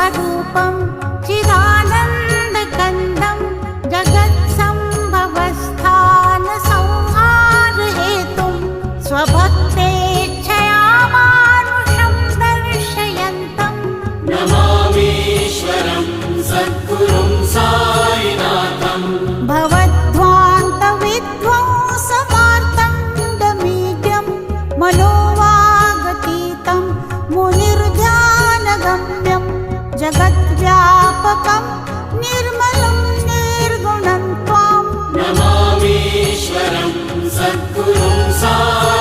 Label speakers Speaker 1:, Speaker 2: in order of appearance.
Speaker 1: स्वरूपं चिदानन्दकन्दं जगत्सम्भवस्थानसंहारहेतुं स्वभक्तेच्छया मानुषं दर्शयन्तं
Speaker 2: नमामीश्वरं सद्गुरुं साईनाथं
Speaker 1: भवद्ध्वान्तविध्वंसमार्तण्डमीड्यं मनोवागतीतं मुनिर्ध्यानगम्यं जगद्व्यापकं निर्मलं निर्गुणं त्वां
Speaker 2: नमामीश्वरं सद्गुरुं साईनाथं